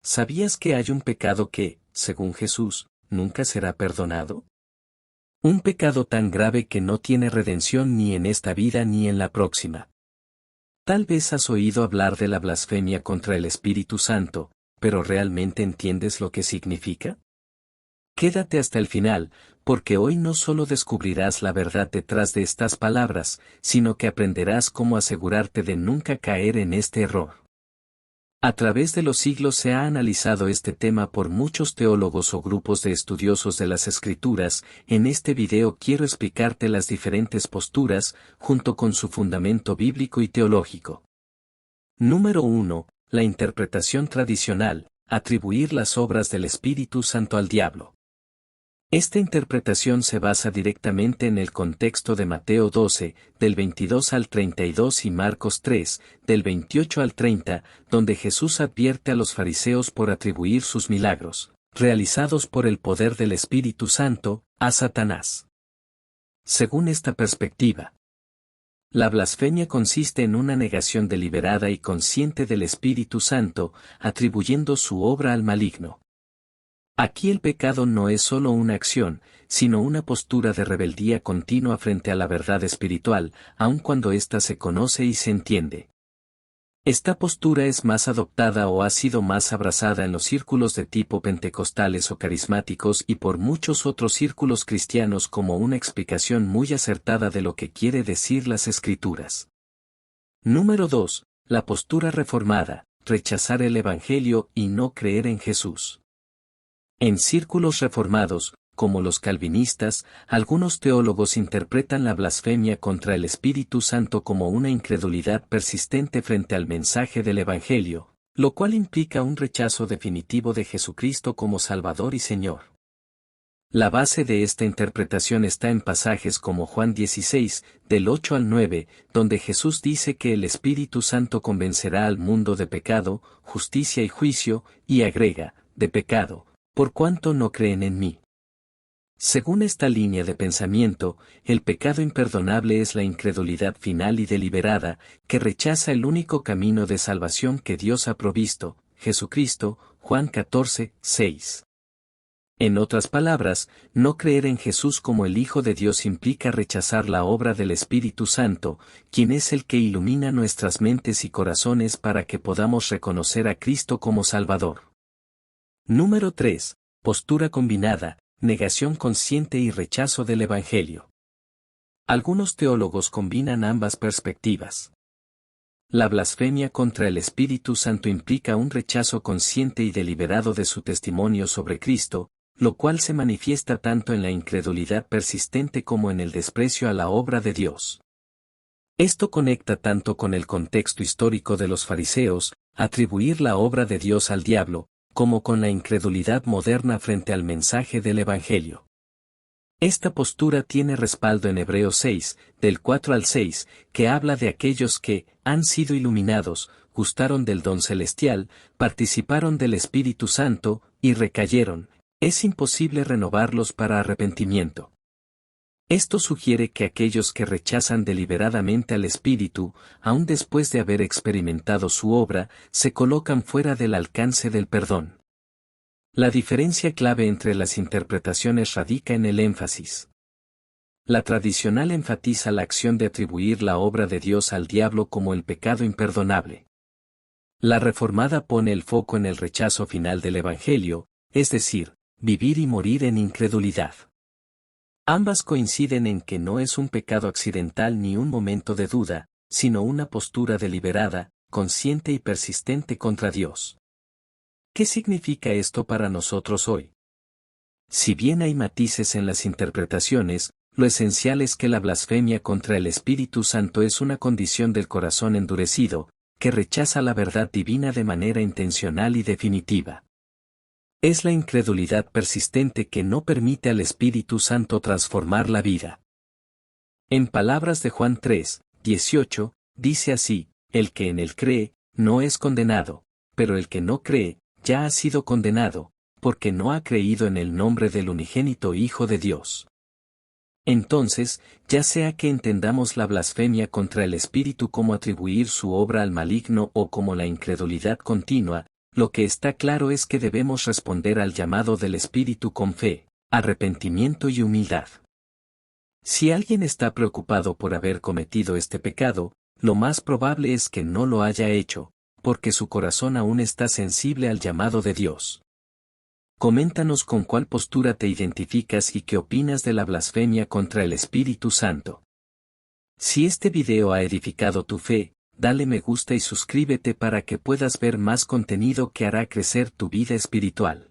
¿Sabías que hay un pecado que, según Jesús, nunca será perdonado? Un pecado tan grave que no tiene redención ni en esta vida ni en la próxima. Tal vez has oído hablar de la blasfemia contra el Espíritu Santo, pero ¿realmente entiendes lo que significa? Quédate hasta el final, porque hoy no solo descubrirás la verdad detrás de estas palabras, sino que aprenderás cómo asegurarte de nunca caer en este error. A través de los siglos se ha analizado este tema por muchos teólogos o grupos de estudiosos de las Escrituras. En este video quiero explicarte las diferentes posturas, junto con su fundamento bíblico y teológico. Número 1. La interpretación tradicional: atribuir las obras del Espíritu Santo al diablo. Esta interpretación se basa directamente en el contexto de Mateo 12, del 22 al 32 y Marcos 3, del 28 al 30, donde Jesús advierte a los fariseos por atribuir sus milagros, realizados por el poder del Espíritu Santo, a Satanás. Según esta perspectiva, la blasfemia consiste en una negación deliberada y consciente del Espíritu Santo, atribuyendo su obra al maligno. Aquí el pecado no es solo una acción, sino una postura de rebeldía continua frente a la verdad espiritual, aun cuando ésta se conoce y se entiende. Esta postura es más adoptada o ha sido más abrazada en los círculos de tipo pentecostales o carismáticos y por muchos otros círculos cristianos como una explicación muy acertada de lo que quiere decir las Escrituras. Número 2. La postura reformada: rechazar el Evangelio y no creer en Jesús. En círculos reformados, como los calvinistas, algunos teólogos interpretan la blasfemia contra el Espíritu Santo como una incredulidad persistente frente al mensaje del Evangelio, lo cual implica un rechazo definitivo de Jesucristo como Salvador y Señor. La base de esta interpretación está en pasajes como Juan 16, del 8 al 9, donde Jesús dice que el Espíritu Santo convencerá al mundo de pecado, justicia y juicio, y agrega, de pecado, por cuanto no creen en mí. Según esta línea de pensamiento, el pecado imperdonable es la incredulidad final y deliberada, que rechaza el único camino de salvación que Dios ha provisto, Jesucristo, Juan 14, 6. En otras palabras, no creer en Jesús como el Hijo de Dios implica rechazar la obra del Espíritu Santo, quien es el que ilumina nuestras mentes y corazones para que podamos reconocer a Cristo como Salvador. Número 3. Postura combinada: negación consciente y rechazo del Evangelio. Algunos teólogos combinan ambas perspectivas. La blasfemia contra el Espíritu Santo implica un rechazo consciente y deliberado de su testimonio sobre Cristo, lo cual se manifiesta tanto en la incredulidad persistente como en el desprecio a la obra de Dios. Esto conecta tanto con el contexto histórico de los fariseos, atribuir la obra de Dios al diablo, como con la incredulidad moderna frente al mensaje del Evangelio. Esta postura tiene respaldo en Hebreos 6, del 4 al 6, que habla de aquellos que han sido iluminados, gustaron del don celestial, participaron del Espíritu Santo, y recayeron. Es imposible renovarlos para arrepentimiento. Esto sugiere que aquellos que rechazan deliberadamente al Espíritu, aun después de haber experimentado su obra, se colocan fuera del alcance del perdón. La diferencia clave entre las interpretaciones radica en el énfasis. La tradicional enfatiza la acción de atribuir la obra de Dios al diablo como el pecado imperdonable. La reformada pone el foco en el rechazo final del Evangelio, es decir, vivir y morir en incredulidad. Ambas coinciden en que no es un pecado accidental ni un momento de duda, sino una postura deliberada, consciente y persistente contra Dios. ¿Qué significa esto para nosotros hoy? Si bien hay matices en las interpretaciones, lo esencial es que la blasfemia contra el Espíritu Santo es una condición del corazón endurecido, que rechaza la verdad divina de manera intencional y definitiva. Es la incredulidad persistente que no permite al Espíritu Santo transformar la vida. En palabras de Juan 3, 18, dice así: el que en él cree, no es condenado, pero el que no cree, ya ha sido condenado, porque no ha creído en el nombre del unigénito Hijo de Dios. Entonces, ya sea que entendamos la blasfemia contra el Espíritu como atribuir su obra al maligno o como la incredulidad continua, Lo que está claro es que debemos responder al llamado del Espíritu con fe, arrepentimiento y humildad. Si alguien está preocupado por haber cometido este pecado, lo más probable es que no lo haya hecho, porque su corazón aún está sensible al llamado de Dios. Coméntanos con cuál postura te identificas y qué opinas de la blasfemia contra el Espíritu Santo. Si este video ha edificado tu fe, dale me gusta y suscríbete para que puedas ver más contenido que hará crecer tu vida espiritual.